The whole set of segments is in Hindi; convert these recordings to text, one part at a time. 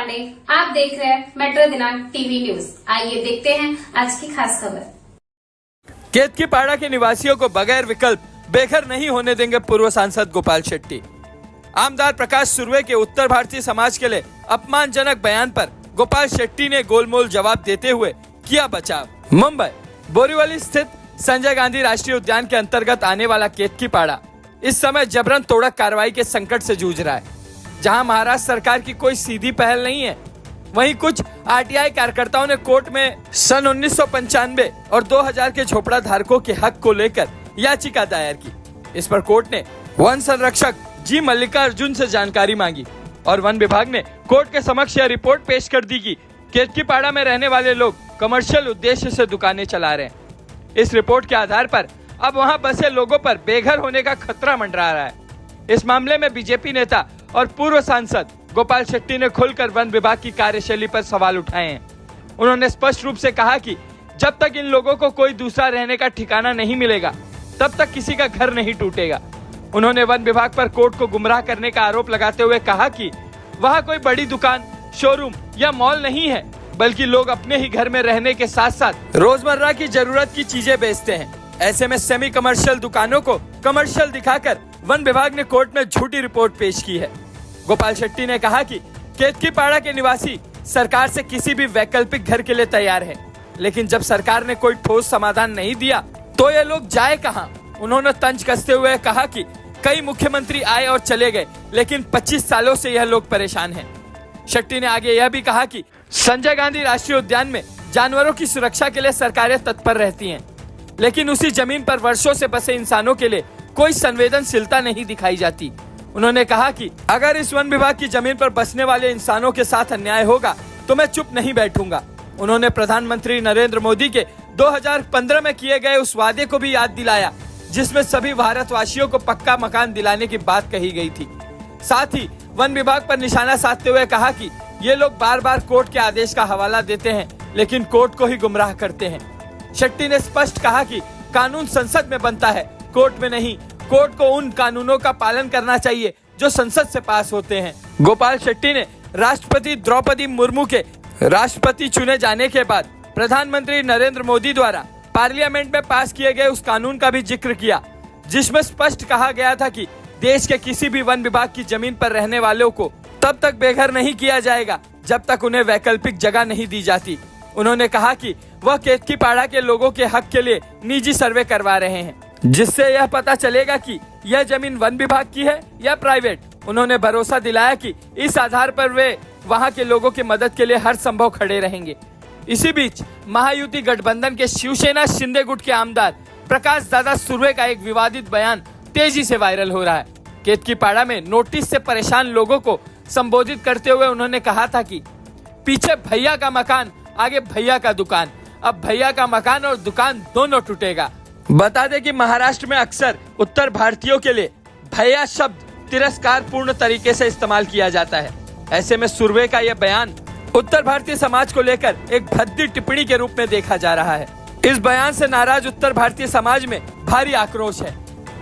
पांडे, आप देख रहे हैं मेट्रो दिनांक टीवी न्यूज। आइए देखते हैं आज की खास खबर। केतकीपाड़ा के निवासियों को बगैर विकल्प बेघर नहीं होने देंगे पूर्व सांसद गोपाल शेट्टी। आमदार प्रकाश सुर्वे के उत्तर भारतीय समाज के लिए अपमानजनक बयान पर गोपाल शेट्टी ने गोलमोल जवाब देते हुए किया बचाव। मुंबई बोरीवली स्थित संजय गांधी राष्ट्रीय उद्यान के अंतर्गत आने वाला केतकीपाड़ा इस समय जबरन तोड़क कार्रवाई के संकट से जूझ रहा है। जहां महाराष्ट्र सरकार की कोई सीधी पहल नहीं है, वहीं कुछ आरटीआई कार्यकर्ताओं ने कोर्ट में सन 1995 और 2000 के झोपड़ा धारकों के हक को लेकर याचिका दायर की। इस पर कोर्ट ने वन संरक्षक जी मल्लिकार्जुन से जानकारी मांगी और वन विभाग ने कोर्ट के समक्ष यह रिपोर्ट पेश कर दी कि केतकीपाड़ा में रहने वाले लोग कमर्शियल उद्देश्य से दुकानें चला रहे हैं। इस रिपोर्ट के आधार पर अब वहां बसे लोगों पर बेघर होने का खतरा मंडरा रहा है। इस मामले में बीजेपी नेता और पूर्व सांसद गोपाल शेट्टी ने खुलकर वन विभाग की कार्यशैली पर सवाल उठाए हैं। उन्होंने स्पष्ट रूप से कहा कि जब तक इन लोगों को कोई दूसरा रहने का ठिकाना नहीं मिलेगा, तब तक किसी का घर नहीं टूटेगा। उन्होंने वन विभाग पर कोर्ट को गुमराह करने का आरोप लगाते हुए कहा कि वहाँ कोई बड़ी दुकान, शोरूम या मॉल नहीं है, बल्कि लोग अपने ही घर में रहने के साथ साथ रोजमर्रा की जरूरत की चीजें बेचते हैं। ऐसे में सेमी कमर्शियल दुकानों को कमर्शियल दिखाकर वन विभाग ने कोर्ट में झूठी रिपोर्ट पेश की है। गोपाल शेट्टी ने कहा कि केतकीपाड़ा के निवासी सरकार से किसी भी वैकल्पिक घर के लिए तैयार है, लेकिन जब सरकार ने कोई ठोस समाधान नहीं दिया तो ये लोग जाए कहां। उन्होंने तंज कसते हुए कहा कि कई मुख्यमंत्री आए और चले गए, लेकिन 25 सालों से यह लोग परेशान हैं। शेट्टी ने आगे यह भी कहा कि संजय गांधी राष्ट्रीय उद्यान में जानवरों की सुरक्षा के लिए सरकारें तत्पर रहती हैं, लेकिन उसी जमीन पर वर्षों से बसे इंसानों के लिए कोई संवेदनशीलता नहीं दिखाई जाती। उन्होंने कहा कि अगर इस वन विभाग की जमीन पर बसने वाले इंसानों के साथ अन्याय होगा तो मैं चुप नहीं बैठूंगा। उन्होंने प्रधानमंत्री नरेंद्र मोदी के 2015 में किए गए उस वादे को भी याद दिलाया, जिसमें सभी भारतवासियों को पक्का मकान दिलाने की बात कही गई थी। साथ ही वन विभाग पर निशाना साधते हुए कहा कि ये लोग बार बार कोर्ट के आदेश का हवाला देते हैं, लेकिन कोर्ट को ही गुमराह करते हैं। शेट्टी ने स्पष्ट कहा कि कानून संसद में बनता है, कोर्ट में नहीं। कोर्ट को उन कानूनों का पालन करना चाहिए जो संसद से पास होते हैं। गोपाल शेट्टी ने राष्ट्रपति द्रौपदी मुर्मू के राष्ट्रपति चुने जाने के बाद प्रधानमंत्री नरेंद्र मोदी द्वारा पार्लियामेंट में पास किए गए उस कानून का भी जिक्र किया, जिसमें स्पष्ट कहा गया था कि देश के किसी भी वन विभाग की जमीन पर रहने वालों को तब तक बेघर नहीं किया जाएगा जब तक उन्हें वैकल्पिक जगह नहीं दी जाती। उन्होंने कहा कि वह केतकीपाड़ा के लोगों के हक के लिए निजी सर्वे करवा रहे हैं, जिससे यह पता चलेगा कि यह जमीन वन विभाग की है या प्राइवेट। उन्होंने भरोसा दिलाया कि इस आधार पर वे वहां के लोगों की मदद के लिए हर संभव खड़े रहेंगे। इसी बीच महायुति गठबंधन के शिवसेना शिंदे गुट के आमदार प्रकाश दादा सुर्वे का एक विवादित बयान तेजी से वायरल हो रहा है। केतकीपाड़ा में नोटिस से परेशान लोगों को संबोधित करते हुए उन्होंने कहा था कि पीछे भैया का मकान, आगे भैया का दुकान। अब भैया का मकान और दुकान दोनों टूटेगा। बता दें कि महाराष्ट्र में अक्सर उत्तर भारतीयों के लिए भैया शब्द तिरस्कार पूर्ण तरीके से इस्तेमाल किया जाता है। ऐसे में सुर्वे का यह बयान उत्तर भारतीय समाज को लेकर एक भद्दी टिप्पणी के रूप में देखा जा रहा है। इस बयान से नाराज उत्तर भारतीय समाज में भारी आक्रोश है।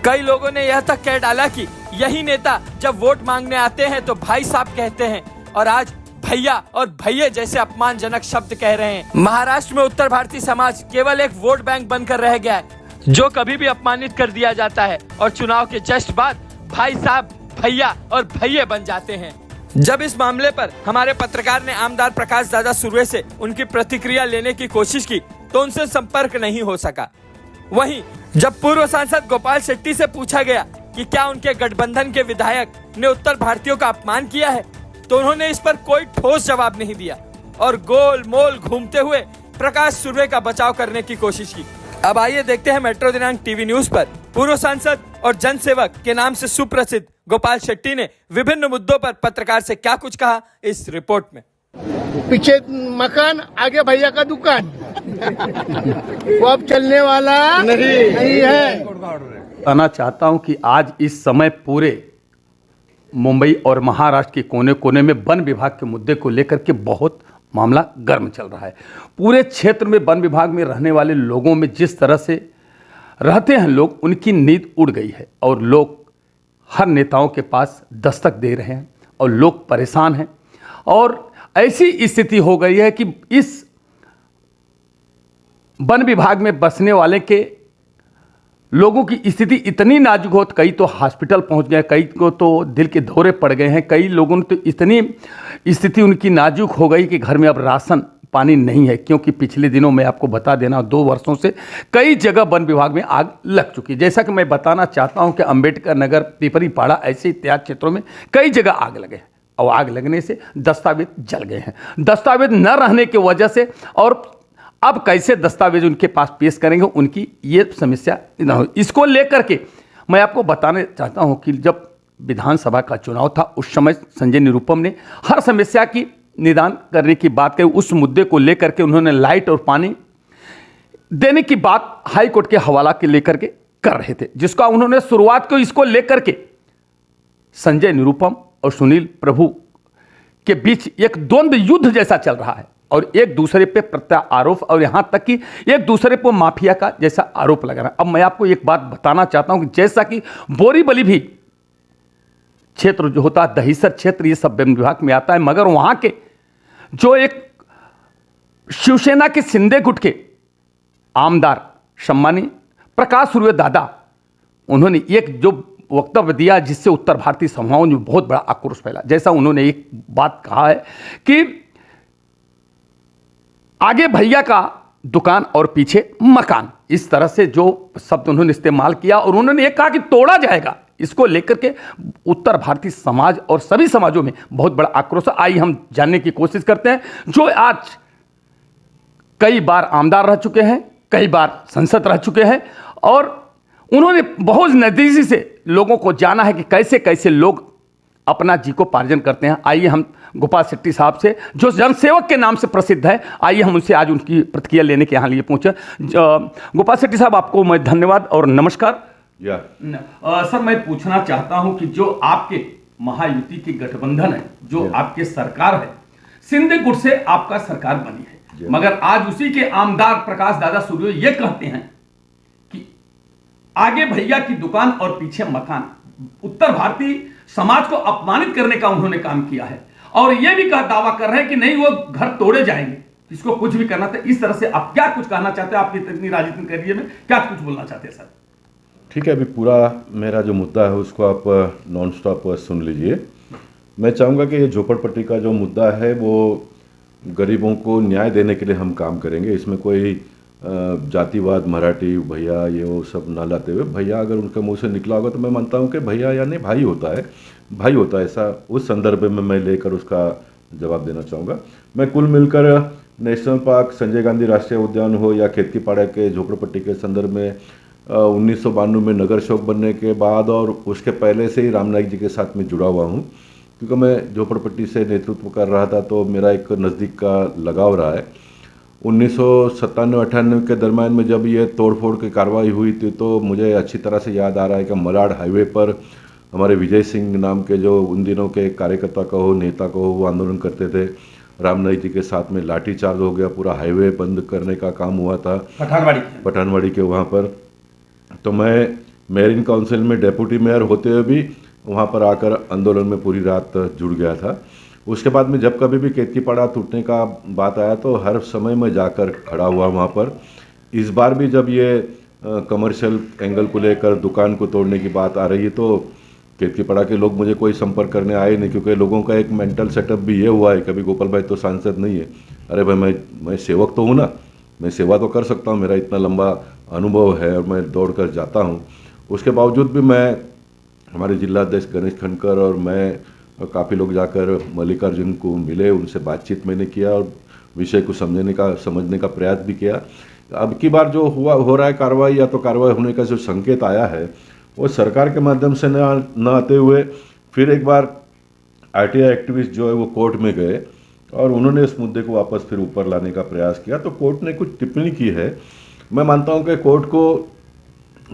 कई लोगों ने यह तक कह डाला कि यही नेता जब वोट मांगने आते हैं तो भाई साहब कहते हैं, और आज भैया और भैये जैसे अपमानजनक शब्द कह रहे हैं। महाराष्ट्र में उत्तर भारतीय समाज केवल एक वोट बैंक बनकर रह गया है, जो कभी भी अपमानित कर दिया जाता है और चुनाव के जस्ट बाद भाई साहब, भैया और भैये बन जाते हैं। जब इस मामले पर हमारे पत्रकार ने आमदार प्रकाश दादा सुर्वे से उनकी प्रतिक्रिया लेने की कोशिश की तो उनसे संपर्क नहीं हो सका। वहीं जब पूर्व सांसद गोपाल शेट्टी से पूछा गया कि क्या उनके गठबंधन के विधायक ने उत्तर भारतीयों का अपमान किया है, तो उन्होंने इस पर कोई ठोस जवाब नहीं दिया और गोल मोल घूमते हुए प्रकाश सुर्वे का बचाव करने की कोशिश की। अब आइए देखते हैं मेट्रो दिनांक टीवी न्यूज पर पूर्व सांसद और जनसेवक के नाम से सुप्रसिद्ध गोपाल शेट्टी ने विभिन्न मुद्दों पर पत्रकार से क्या कुछ कहा इस रिपोर्ट में। पीछे मकान, आगे भैया का दुकान। वो अब चलने वाला नहीं है। कहना चाहता हूं कि आज इस समय पूरे मुंबई और महाराष्ट्र के कोने कोने में वन विभाग के मुद्दे को लेकर के बहुत मामला गर्म चल रहा है। पूरे क्षेत्र में वन विभाग में रहने वाले लोगों में जिस तरह से रहते हैं लोग, उनकी नींद उड़ गई है और लोग हर नेताओं के पास दस्तक दे रहे हैं और लोग परेशान हैं। और ऐसी स्थिति हो गई है कि इस वन विभाग में बसने वाले के लोगों की स्थिति इतनी नाजुक हो, कई तो हॉस्पिटल पहुंच गए, कई को तो दिल के दौरे पड़ गए हैं, कई लोगों ने तो इतनी स्थिति उनकी नाजुक हो गई कि घर में अब राशन पानी नहीं है। क्योंकि पिछले दिनों में आपको बता देना 2 वर्षों से कई जगह वन विभाग में आग लग चुकी है। जैसा कि मैं बताना चाहता हूं कि अंबेडकर नगर, पिपरी पाड़ा ऐसे इत्यादि क्षेत्रों में कई जगह आग लगे हैं और आग लगने से दस्तावेज जल गए हैं। दस्तावेज न रहने की वजह से और अब कैसे दस्तावेज उनके पास पेश करेंगे, उनकी ये समस्या न हो। इसको लेकर के मैं आपको बताना चाहता हूं कि जब विधानसभा का चुनाव था उस समय संजय निरुपम ने हर समस्या की निदान करने की बात कही। उस मुद्दे को लेकर के उन्होंने लाइट और पानी देने की बात हाई कोर्ट के हवाला के लेकर के कर रहे थे, जिसका उन्होंने शुरुआत को इसको लेकर के संजय निरुपम और सुनील प्रभु के बीच एक द्वंद्व युद्ध जैसा चल रहा है और एक दूसरे पे प्रत्यारोप और यहां तक कि एक दूसरे पर माफिया का जैसा आरोप लगा रहा है। अब मैं आपको एक बात बताना चाहता हूं कि जैसा कि बोरीवली भी क्षेत्र जो होता है, दहिसर क्षेत्र, ये सब वन विभाग में आता है, मगर वहां के जो एक शिवसेना के शिंदे गुट के आमदार सम्मानीय प्रकाश सुर्वे दादा, उन्होंने एक जो वक्तव्य दिया जिससे उत्तर भारतीय सभाओं में बहुत बड़ा आक्रोश फैला। जैसा उन्होंने एक बात कहा है कि आगे भैया का दुकान और पीछे मकान, इस तरह से जो शब्द उन्होंने इस्तेमाल किया और उन्होंने ये कहा कि तोड़ा जाएगा। इसको लेकर के उत्तर भारतीय समाज और सभी समाजों में बहुत बड़ा आक्रोश। आइए हम जानने की कोशिश करते हैं, जो आज कई बार आमदार रह चुके हैं, कई बार सांसद रह चुके हैं और उन्होंने बहुत नजदीकी से लोगों को जाना है कि कैसे कैसे लोग अपना जीविकोपार्जन करते हैं। आइए हम गोपाल शेट्टी साहब से, जो जनसेवक के नाम से प्रसिद्ध है, आइए हम उनसे आज उनकी प्रतिक्रिया लेने के यहाँ लिए पहुंचे। गोपाल शेट्टी साहब, आपको मैं धन्यवाद और नमस्कार। सर, मैं पूछना चाहता हूं कि जो आपके महायुति की गठबंधन है, जो आपके सरकार है, शिंदे गुट से आपका सरकार बनी है, मगर आज उसी के आमदार प्रकाश दादा सूर्य ये कहते हैं कि आगे भैया की दुकान और पीछे मकान, उत्तर भारतीय समाज को अपमानित करने का उन्होंने काम किया है और यह भी दावा कर रहे हैं कि नहीं वो घर तोड़े जाएंगे, इसको कुछ भी करना था। इस तरह से आप क्या कुछ कहना चाहते हैं, आपकी इतनी राजनीतिक करियर में क्या कुछ बोलना चाहते हैं सर? ठीक है, अभी पूरा मेरा जो मुद्दा है उसको आप नॉन स्टॉप सुन लीजिए। मैं चाहूँगा कि ये झोपड़पट्टी का जो मुद्दा है वो गरीबों को न्याय देने के लिए हम काम करेंगे। इसमें कोई जातिवाद, मराठी भैया ये वो सब ना लाते हुए, भैया अगर उनके मुंह से निकला होगा तो मैं मानता हूँ कि भैया यानी भाई होता है, भाई होता है, ऐसा उस संदर्भ में मैं लेकर उसका जवाब देना चाहूँगा। मैं कुल मिलकर नेशनल पार्क, संजय गांधी राष्ट्रीय उद्यान हो या खेतकी पाड़ा के झोपड़पट्टी के संदर्भ में 1992 में नगर शौक बनने के बाद और उसके पहले से ही राम नाईक जी के साथ में जुड़ा हुआ हूँ, क्योंकि मैं झोपड़पट्टी से नेतृत्व कर रहा था तो मेरा एक नज़दीक का लगाव रहा है। 1997-98 के दरम्यान में जब ये तोड़फोड़ की कार्रवाई हुई थी तो मुझे अच्छी तरह से याद आ रहा है कि मलाड हाईवे पर हमारे विजय सिंह नाम के जो उन दिनों के कार्यकर्ता का हो, नेता का हो, वो आंदोलन करते थे। राम नाईक जी के साथ में लाठीचार्ज हो गया, पूरा हाईवे बंद करने का काम हुआ था पठानवाड़ी के वहाँ पर। तो मैं मेयरिन काउंसिल में डेप्यूटी मेयर होते हुए भी वहाँ पर आकर आंदोलन में पूरी रात जुड़ गया था। उसके बाद में जब कभी भी केतकी पाड़ा टूटने का बात आया तो हर समय मैं जाकर खड़ा हुआ वहाँ पर। इस बार भी जब ये कमर्शियल एंगल को लेकर दुकान को तोड़ने की बात आ रही है तो केतकी पाड़ा के लोग मुझे कोई संपर्क करने आए नहीं, क्योंकि लोगों का एक मेंटल सेटअप भी ये हुआ है, कभी गोपाल भाई तो सांसद नहीं है, अरे भाई मैं सेवक तो हूँ ना, मैं सेवा तो कर सकता हूँ, मेरा इतना लंबा अनुभव है और मैं दौड़ कर जाता हूँ। उसके बावजूद भी मैं, हमारे जिलाध्यक्ष गणेश खनकर और मैं काफ़ी लोग जाकर मल्लिकार्जुन को मिले, उनसे बातचीत मैंने किया और विषय को समझने का प्रयास भी किया। अब की बार जो हो रहा है कार्रवाई, या तो कार्रवाई होने का जो संकेत आया है वो सरकार के माध्यम से न आते हुए फिर एक बार आरटीआई एक्टिविस्ट जो है वो कोर्ट में गए और उन्होंने इस मुद्दे को वापस फिर ऊपर लाने का प्रयास किया। तो कोर्ट ने कुछ टिप्पणी की है। मैं मानता हूँ कि कोर्ट को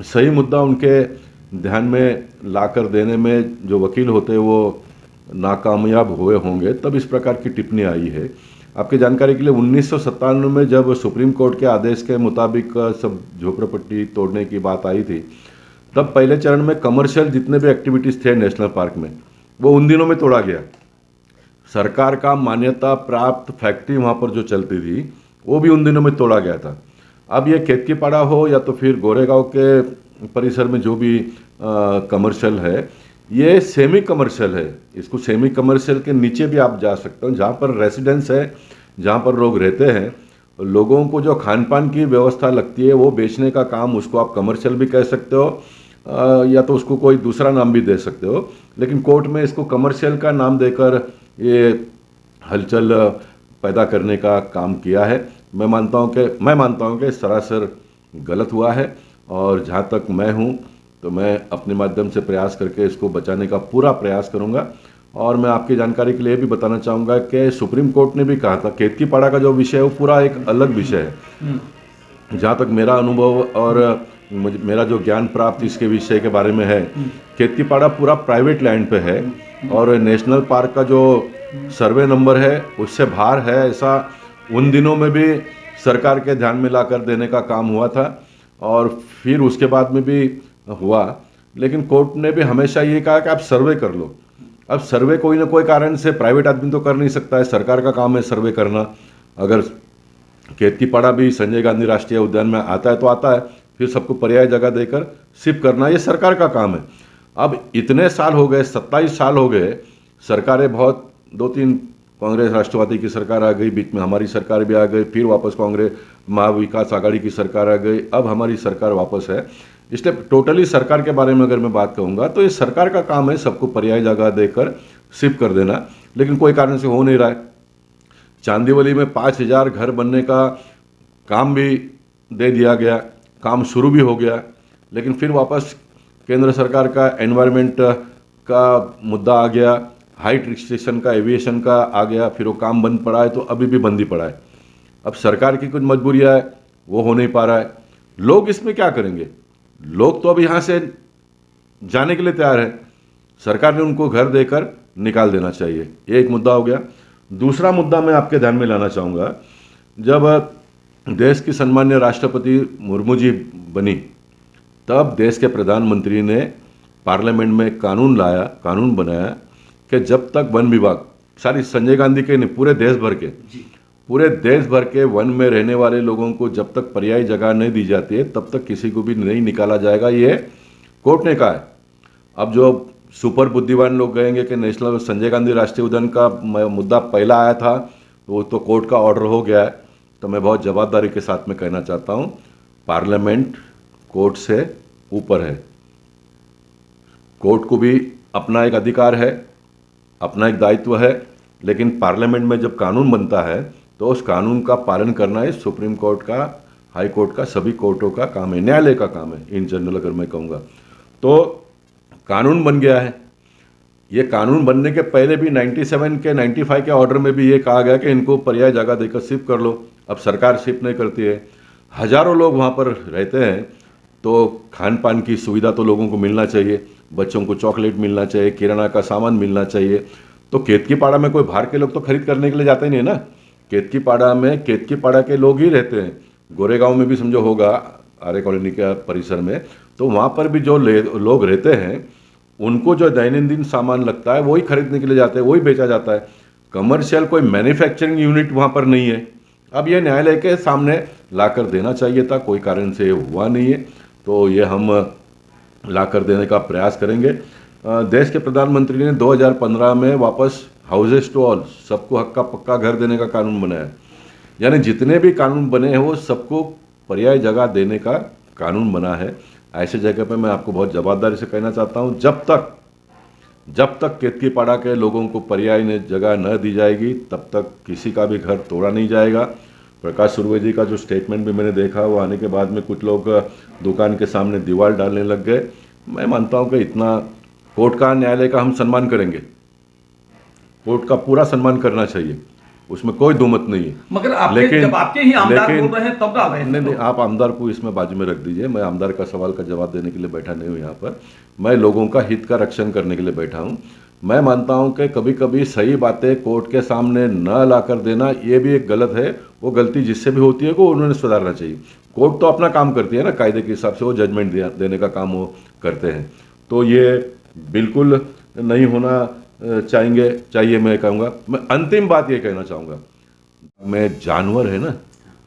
सही मुद्दा उनके ध्यान में लाकर देने में जो वकील होते हैं वो नाकामयाब हुए होंगे, तब इस प्रकार की टिप्पणी आई है। आपकी जानकारी के लिए 1997 में जब सुप्रीम कोर्ट के आदेश के मुताबिक सब झोपड़पट्टी तोड़ने की बात आई थी, तब पहले चरण में कमर्शियल जितने भी एक्टिविटीज़ थे नेशनल पार्क में वो उन दिनों में तोड़ा गया। सरकार का मान्यता प्राप्त फैक्ट्री वहाँ पर जो चलती थी वो भी उन दिनों में तोड़ा गया था। अब ये केतकीपाड़ा हो या तो फिर गोरेगांव के परिसर में जो भी कमर्शियल है, ये सेमी कमर्शियल है। इसको सेमी कमर्शियल के नीचे भी आप जा सकते हो, जहाँ पर रेसिडेंस है, जहाँ पर लोग रहते हैं, लोगों को जो खान पान की व्यवस्था लगती है वो बेचने का काम, उसको आप कमर्शियल भी कह सकते हो या तो उसको कोई दूसरा नाम भी दे सकते हो। लेकिन कोर्ट में इसको कमर्शियल का नाम देकर ये हलचल पैदा करने का काम किया है। मैं मानता हूँ कि सरासर गलत हुआ है, और जहाँ तक मैं हूँ तो मैं अपने माध्यम से प्रयास करके इसको बचाने का पूरा प्रयास करूँगा। और मैं आपकी जानकारी के लिए भी बताना चाहूँगा कि सुप्रीम कोर्ट ने भी कहा था केतकीपाड़ा का जो विषय है वो पूरा एक अलग विषय है। जहाँ तक मेरा अनुभव और मेरा जो ज्ञान प्राप्त इसके विषय के बारे में है, केतकीपाड़ा पूरा प्राइवेट लैंड पे है और नेशनल पार्क का जो सर्वे नंबर है उससे बाहर है। ऐसा उन दिनों में भी सरकार के ध्यान में लाकर देने का काम हुआ था और फिर उसके बाद में भी हुआ। लेकिन कोर्ट ने भी हमेशा ये कहा कि आप सर्वे कर लो। अब सर्वे कोई ना कोई कारण से प्राइवेट आदमी तो कर नहीं सकता है, सरकार का काम है सर्वे करना। अगर केतकीपाड़ा भी संजय गांधी राष्ट्रीय उद्यान में आता है तो आता है, फिर सबको पर्याय जगह देकर शिफ्ट करना ये सरकार का काम है। अब इतने साल हो गए, 27 साल हो गए, सरकारें बहुत 2-3 कांग्रेस राष्ट्रवादी की सरकार आ गई, बीच में हमारी सरकार भी आ गई, फिर वापस कांग्रेस महाविकास आघाड़ी की सरकार आ गई, अब हमारी सरकार वापस है। इसलिए टोटली सरकार के बारे में अगर मैं बात कहूँगा तो ये सरकार का काम है सबको पर्याय जगह देकर शिफ्ट कर देना, लेकिन कोई कारण से हो नहीं रहा है। चांदीवली में 5000 घर बनने का काम भी दे दिया गया, काम शुरू भी हो गया, लेकिन फिर वापस केंद्र सरकार का एनवायरनमेंट का मुद्दा आ गया, हाइट रिस्ट्रिक्शन का, एविएशन का आ गया, फिर वो काम बंद पड़ा है तो अभी भी बंद ही पड़ा है। अब सरकार की कुछ मजबूरियाँ है, वो हो नहीं पा रहा है। लोग इसमें क्या करेंगे? लोग तो अब यहाँ से जाने के लिए तैयार है, सरकार ने उनको घर देकर निकाल देना चाहिए। ये एक मुद्दा हो गया। दूसरा मुद्दा मैं आपके ध्यान में लाना चाहूँगा, जब देश की सम्मान्य राष्ट्रपति मुर्मू जी बनी तब देश के प्रधानमंत्री ने पार्लियामेंट में कानून बनाया कि जब तक वन विभाग, सारी संजय गांधी के नहीं, पूरे देश भर के वन में रहने वाले लोगों को जब तक पर्यायी जगह नहीं दी जाती है तब तक किसी को भी नहीं निकाला जाएगा, ये कोर्ट ने कहा है। अब जो सुपर बुद्धिमान लोग कहेंगे कि नेशनल संजय गांधी राष्ट्रीय उद्यान का मुद्दा पहला आया था वो तो कोर्ट का ऑर्डर हो गया है, तो मैं बहुत जवाबदारी के साथ में कहना चाहता हूँ, पार्लियामेंट कोर्ट से ऊपर है। कोर्ट को भी अपना एक अधिकार है, अपना एक दायित्व है, लेकिन पार्लियामेंट में जब कानून बनता है तो उस कानून का पालन करना है सुप्रीम कोर्ट का, हाई कोर्ट का, सभी कोर्टों का काम है, न्यायालय का काम है इन जनरल अगर मैं कहूँगा। तो कानून बन गया है। ये कानून बनने के पहले भी 97 के 95 के ऑर्डर में भी ये कहा गया कि इनको पर्याय जगह देकर शिफ्ट कर लो। अब सरकार शिफ्ट नहीं करती है, हजारों लोग वहाँ पर रहते हैं, तो खान पान की सुविधा तो लोगों को मिलना चाहिए, बच्चों को चॉकलेट मिलना चाहिए, किराना का सामान मिलना चाहिए। तो केतकीपाड़ा में कोई बाहर के लोग तो खरीद करने के लिए जाते ही नहीं ना, केतकीपाड़ा में केतकीपाड़ा के लोग ही रहते हैं। गोरेगांव में भी समझो होगा, आर्य कॉलोनी के परिसर में, तो वहाँ पर भी जो लोग रहते हैं उनको जो दैनंदिन सामान लगता है वही खरीदने के लिए जाते हैं, वही बेचा जाता है। कमर्शियल कोई मैन्युफैक्चरिंग यूनिट वहाँ पर नहीं है। अब ये न्यायालय के सामने लाकर देना चाहिए था, कोई कारण से हुआ नहीं है, तो ये हम लाकर देने का प्रयास करेंगे। देश के प्रधानमंत्री ने 2015 में वापस हाउसेस टू ऑल, सबको हक्का पक्का घर देने का कानून बनाया। यानी जितने भी कानून बने हैं वो सबको पर्याय जगह देने का कानून बना है। ऐसे जगह पे मैं आपको बहुत जवाबदारी से कहना चाहता हूँ, जब तक केतकीपाड़ा के लोगों को पर्याय जगह न दी जाएगी तब तक किसी का भी घर तोड़ा नहीं जाएगा। प्रकाश सुरवे जी का जो स्टेटमेंट भी मैंने देखा, वो आने के बाद में कुछ लोग दुकान के सामने दीवार डालने लग गए। मैं मानता हूँ कि इतना कोर्ट का, न्यायालय का हम सम्मान करेंगे, कोर्ट का पूरा सम्मान करना चाहिए, उसमें कोई दुमत नहीं है। मगर जब आपके ही आमदार बोल रहे हैं तब डाल रहे हैं। नहीं, आप आमदार को इसमें बाजू में रख दीजिए। मैं आमदार का सवाल का जवाब देने के लिए बैठा नहीं हूँ यहाँ पर, मैं लोगों का हित का रक्षण करने के लिए बैठा हूँ। मैं मानता हूँ कि कभी कभी सही बातें कोर्ट के सामने न लाकर देना ये भी एक गलत है। वो गलती जिससे भी होती है वो उन्होंने सुधारना चाहिए। कोर्ट तो अपना काम करती है ना, कायदे के हिसाब से वो जजमेंट देने का काम वो करते हैं, तो ये बिल्कुल नहीं होना चाहिए मैं कहूँगा। मैं अंतिम बात ये कहना चाहूँगा, मैं जानवर है ना,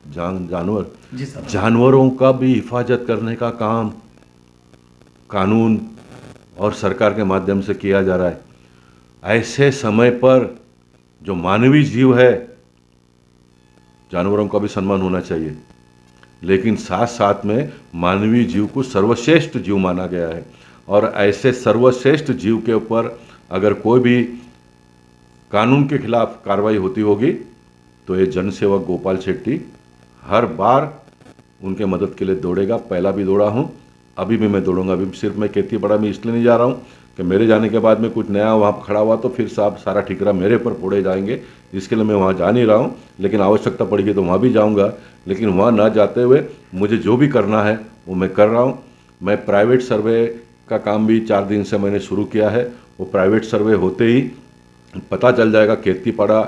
जानवर, जी सर, जानवरों का भी हिफाजत करने का काम कानून और सरकार के माध्यम से किया जा रहा है। ऐसे समय पर जो मानवीय जीव है, जानवरों का भी सम्मान होना चाहिए, लेकिन साथ साथ में मानवीय जीव को सर्वश्रेष्ठ जीव माना गया है। और ऐसे सर्वश्रेष्ठ जीव के ऊपर अगर कोई भी कानून के खिलाफ कार्रवाई होती होगी तो ये जनसेवक गोपाल शेट्टी हर बार उनके मदद के लिए दौड़ेगा। पहला भी दौड़ा हूँ, अभी भी मैं दौड़ूंगा। अभी सिर्फ मैं केतीपाड़ा में इसलिए नहीं जा रहा हूँ कि मेरे जाने के बाद में कुछ नया वहाँ खड़ा हुआ तो फिर सारा ठिकरा मेरे पर फोड़े जाएंगे, इसके लिए मैं वहाँ जा नहीं रहा हूँ। लेकिन आवश्यकता पड़ेगी तो वहाँ भी जाऊँगा, लेकिन वहाँ ना जाते हुए मुझे जो भी करना है वो मैं कर रहा हूँ। मैं प्राइवेट सर्वे का काम भी 4 दिन से मैंने शुरू किया है। वो प्राइवेट सर्वे होते ही पता चल जाएगा केतीपाड़ा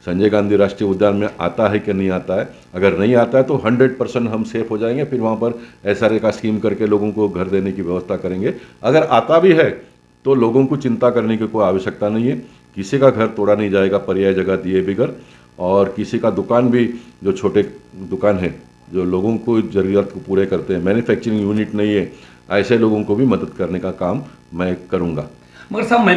संजय गांधी राष्ट्रीय उद्यान में आता है कि नहीं आता है। अगर नहीं आता है तो 100% हम सेफ हो जाएंगे। फिर वहाँ पर SRA का स्कीम करके लोगों को घर देने की व्यवस्था करेंगे। अगर आता भी है तो लोगों को चिंता करने की कोई आवश्यकता नहीं है। किसी का घर तोड़ा नहीं जाएगा पर्याय जगह दिए बगैर, और किसी का दुकान भी, जो छोटे दुकान है जो लोगों को ज़रूरत को पूरे करते हैं, मैन्युफैक्चरिंग यूनिट नहीं है, ऐसे लोगों को भी मदद करने का काम मैं करूँगा। मगर साहब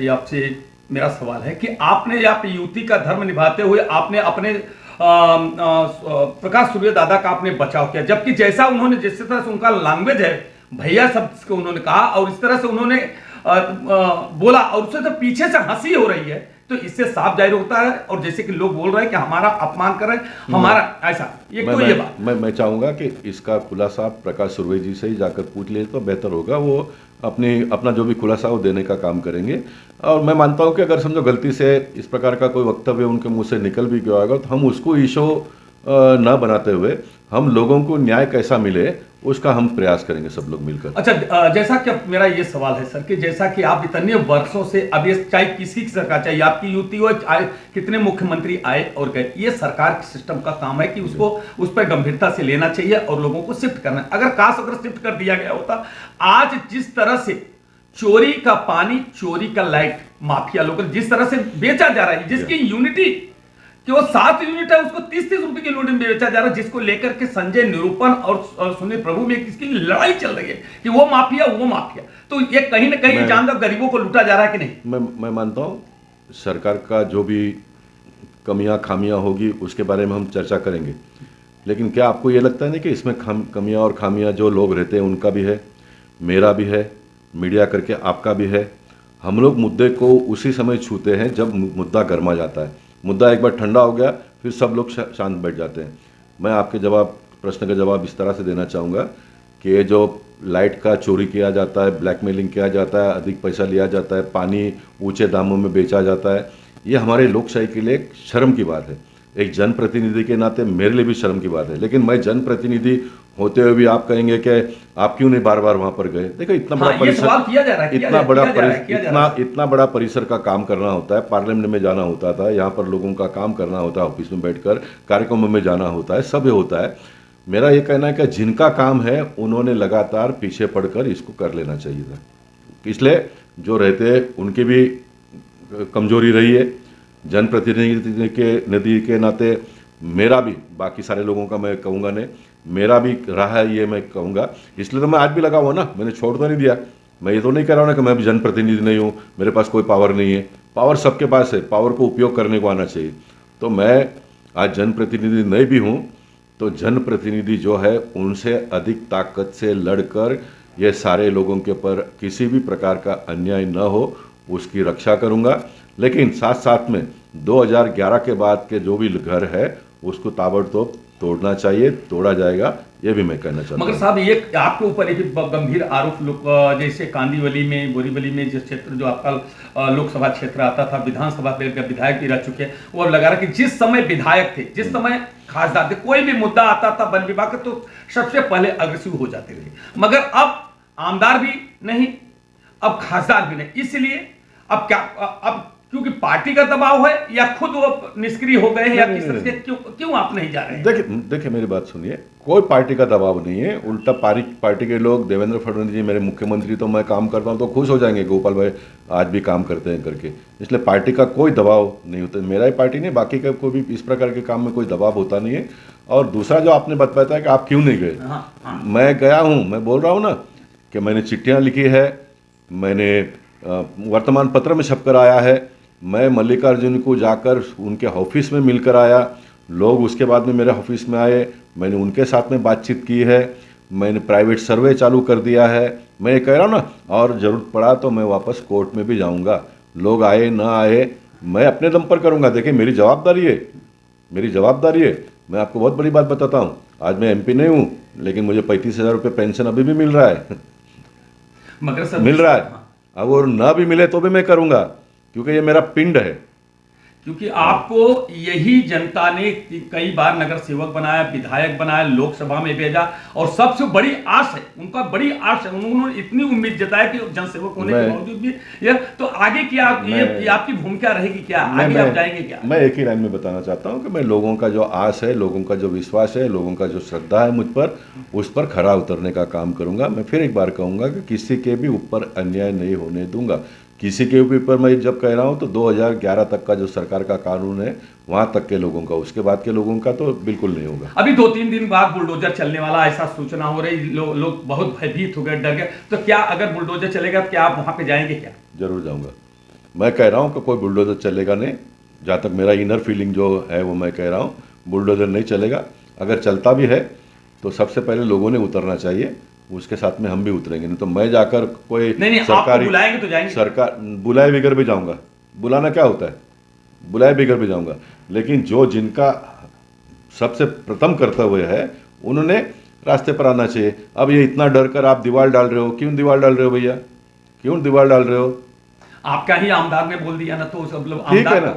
आपसे मेरा सवाल है कि आपने आप युति का धर्म निभाते हुए आपने अपने प्रकाश सूर्य दादा का आपने बचाव किया, जबकि जैसा उन्होंने जिस तरह से उनका लैंग्वेज है भैया शब्द को उन्होंने कहा और इस तरह से उन्होंने बोला और उससे तो पीछे से हंसी हो रही है, तो इससे साफ जाहिर होता है। और जैसे कि लोग बोल रहे हैं कि हमारा अपमान कर रहे हैं, हमारा ऐसा ये कोई ये बात मैं चाहूँगा कि इसका खुलासा प्रकाश सूर्य जी से ही जाकर पूछ ले तो बेहतर होगा। वो अपना जो भी खुलासा वो देने का काम करेंगे। और मैं मानता हूँ कि अगर समझो गलती से इस प्रकार का कोई वक्तव्य उनके मुंह से निकल भी गया होगा तो हम उसको इशू ना बनाते हुए हम लोगों को न्याय कैसा मिले उसका हम प्रयास करेंगे सब लोग मिलकर। अच्छा, जैसा कि मेरा ये सवाल है सर कि जैसा कि आप इतने वर्षों से, अब ये चाहे किसी की सरकार, चाहे आपकी युति हो, चाहे कितने मुख्यमंत्री आए और गए, ये सरकार के सिस्टम का काम है कि उसको उस पर गंभीरता से लेना चाहिए और लोगों को शिफ्ट करना है। अगर शिफ्ट कर दिया गया होता, आज जिस तरह से चोरी का पानी, चोरी का लाइट माफिया लोग जिस तरह से बेचा जा रहा है, जिसकी यूनिटी कि वो 7 यूनिट है उसको 30-30 रुपए की यूनिट में बेचा जा रहा है, जिसको लेकर के संजय निरूपण और सुनील प्रभु में किसकी लड़ाई चल रही है कि वो माफिया। तो ये कहीं ना कहीं जानदार गरीबों को लूटा जा रहा है कि नहीं? मैं मानता हूँ सरकार का जो भी कमियां खामियां होगी उसके बारे में हम चर्चा करेंगे, लेकिन क्या आपको ये लगता है नहीं कि इसमें कमियां और खामियां जो लोग रहते हैं उनका भी है, मेरा भी है, मीडिया करके आपका भी है। हम लोग मुद्दे को उसी समय छूते हैं जब मुद्दा गर्मा जाता है। मुद्दा एक बार ठंडा हो गया फिर सब लोग शांत बैठ जाते हैं। मैं आपके प्रश्न का जवाब इस तरह से देना चाहूँगा कि ये जो लाइट का चोरी किया जाता है, ब्लैकमेलिंग किया जाता है, अधिक पैसा लिया जाता है, पानी ऊंचे दामों में बेचा जाता है, ये हमारे लोकशाही के लिए एक शर्म की बात है। एक जनप्रतिनिधि के नाते मेरे लिए भी शर्म की बात है। लेकिन मैं जनप्रतिनिधि होते हुए भी आप कहेंगे कि आप क्यों नहीं बार बार वहां पर गए। देखो इतना बड़ा परिसर, इतना बड़ा परिसर का काम करना होता है, पार्लियामेंट में जाना होता था, यहाँ पर लोगों का काम करना होता है, ऑफिस में बैठकर कार्यक्रमों में जाना होता है, सब होता है। मेरा ये कहना है कि जिनका काम है उन्होंने लगातार पीछे पड़कर इसको कर लेना चाहिए था। इसलिए जो रहते उनकी भी कमजोरी रही है। जनप्रतिनिधि के नाते मेरा भी, बाकी सारे लोगों का मैं कहूँगा नहीं, मेरा भी रहा है ये मैं कहूँगा। इसलिए तो मैं आज भी लगा हुआ ना, मैंने छोड़ तो नहीं दिया। मैं ये तो नहीं कह रहा हूँ ना कि मैं भी जनप्रतिनिधि नहीं हूँ, मेरे पास कोई पावर नहीं है। पावर सबके पास है, पावर को उपयोग करने को आना चाहिए। तो मैं आज जनप्रतिनिधि नहीं भी हूँ तो जनप्रतिनिधि जो है उनसे अधिक ताकत से लड़कर ये सारे लोगों के ऊपर किसी भी प्रकार का अन्याय न हो उसकी रक्षा करूँगा। लेकिन साथ साथ में 2011 के बाद के जो भी घर है उसको ताबड़तोड़ तोड़ना चाहिए, तोड़ा जाएगा, ये भी मैं कहना चाहता हूँ। मगर साहब ये आपके ऊपर एक गंभीर आरोप जैसे कांदीवली में, बोरीवली में जिस क्षेत्र जो आपका लोकसभा क्षेत्र आता था, विधानसभा विधायक भी रह चुके हैं, वो अब लगा रहा कि जिस समय विधायक थे, जिस समय खासदार थे, कोई भी मुद्दा आता था वन विभाग का तो सबसे पहले अग्रेसिव हो जाते थे। मगर अब आमदार भी नहीं, अब खासदार भी नहीं, इसलिए अब क्या, अब क्योंकि पार्टी का दबाव है या खुद वो निष्क्रिय हो गए हैं या किस तरह से क्यों आप नहीं जा रहे हैं? देखिए मेरी बात सुनिए, कोई पार्टी का दबाव नहीं है। उल्टा पार्टी के लोग, देवेंद्र फडणवीस जी मेरे मुख्यमंत्री, तो मैं काम करता हूँ तो खुश हो जाएंगे, गोपाल भाई आज भी काम करते हैं करके। इसलिए पार्टी का कोई दबाव नहीं होता। मेरा ही पार्टी नहीं, बाकी का कोई भी इस प्रकार के काम में कोई दबाव होता नहीं है। और दूसरा जो आपने बताया कि आप क्यों नहीं गए, मैं गया हूँ। मैं बोल रहा हूँ ना कि मैंने चिट्ठियाँ लिखी है, मैंने वर्तमान पत्र में छपकर आया है, मैं मल्लिकार्जुन को जाकर उनके ऑफिस में मिलकर आया, लोग उसके बाद में मेरे ऑफिस में आए, मैंने उनके साथ में बातचीत की है, मैंने प्राइवेट सर्वे चालू कर दिया है। मैं ये कह रहा हूँ ना, और ज़रूरत पड़ा तो मैं वापस कोर्ट में भी जाऊँगा। लोग आए ना आए, मैं अपने दम पर करूँगा। देखिए मेरी जवाबदारी है, मेरी जवाबदारी है। मैं आपको बहुत बड़ी बात बताता हूँ, आज मैं एमपी नहीं हूँ, लेकिन मुझे 35,000 रुपये पेंशन अभी भी मिल रहा है। मगर सर मिल रहा है, अब और ना भी मिले तो भी मैं करूँगा, क्योंकि ये मेरा पिंड है। क्योंकि आपको यही जनता ने कई बार नगर सेवक बनाया, विधायक बनाया, लोकसभा में भेजा, और सबसे बड़ी आस है उनका, बड़ी आस है, उन्होंने इतनी उम्मीद जताया कि जनसेवक होने के बावजूद भी ये तो आगे क्या ये आपकी भूमिका रहेगी, क्या आगे आप जाएंगे क्या? मैं एक ही लाइन में बताना चाहता हूँ कि मैं लोगों का जो आस है, लोगों का जो विश्वास है, लोगों का जो श्रद्धा है मुझ पर, उस पर खरा उतरने का काम करूँगा। मैं फिर एक बार कहूँगा कि किसी के भी ऊपर अन्याय नहीं होने दूंगा। किसी के ऊपर मैं जब कह रहा हूँ तो 2011 तक का जो सरकार का कानून है वहाँ तक के लोगों का, उसके बाद के लोगों का तो बिल्कुल नहीं होगा। अभी 2-3 दिन बाद बुलडोजर चलने वाला ऐसा सूचना हो रही, लोग बहुत भयभीत हो गए, डर गए। तो क्या अगर बुलडोजर चलेगा तो क्या आप वहाँ पे जाएंगे क्या? जरूर जाऊँगा। मैं कह रहा हूँ कि कोई बुलडोजर चलेगा नहीं, जहाँ तक मेरा इनर फीलिंग जो है वो मैं कह रहा हूँ, बुलडोजर नहीं चलेगा। अगर चलता भी है तो सबसे पहले लोगों ने उतरना चाहिए, उसके साथ में हम भी उतरेंगे। नहीं तो मैं जाकर कोई सरकारी बुलाएंगे तो जाएंगे, सरकार बुलाए बिगर भी जाऊंगा। बुलाना क्या होता है, बुलाए बिगर भी जाऊंगा। लेकिन जो जिनका सबसे प्रथम कर्तव्य है उन्होंने रास्ते पर आना चाहिए। अब ये इतना डर कर आप दीवार डाल रहे हो, क्यों दीवार डाल रहे हो भैया, क्यों दीवार डाल रहे हो? आपका ही आमदार ने बोल दिया ना, तो सब लोग ठीक है ना।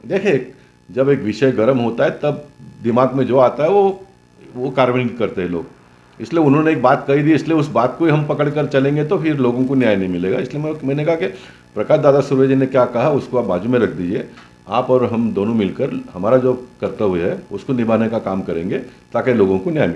देखिए जब एक विषय गर्म होता है तब दिमाग में जो आता है वो कार्रवाई करते हैं लोग। इसलिए उन्होंने एक बात कही थी, इसलिए उस बात को ही हम पकड़ कर चलेंगे तो फिर लोगों को न्याय नहीं मिलेगा। इसलिए मैंने कहा कि प्रकाश दादा सुर्वे जी ने क्या कहा उसको आप बाजू में रख दीजिए, आप और हम दोनों मिलकर हमारा जो कर्तव्य है उसको निभाने का काम करेंगे ताकि लोगों को न्याय मिले।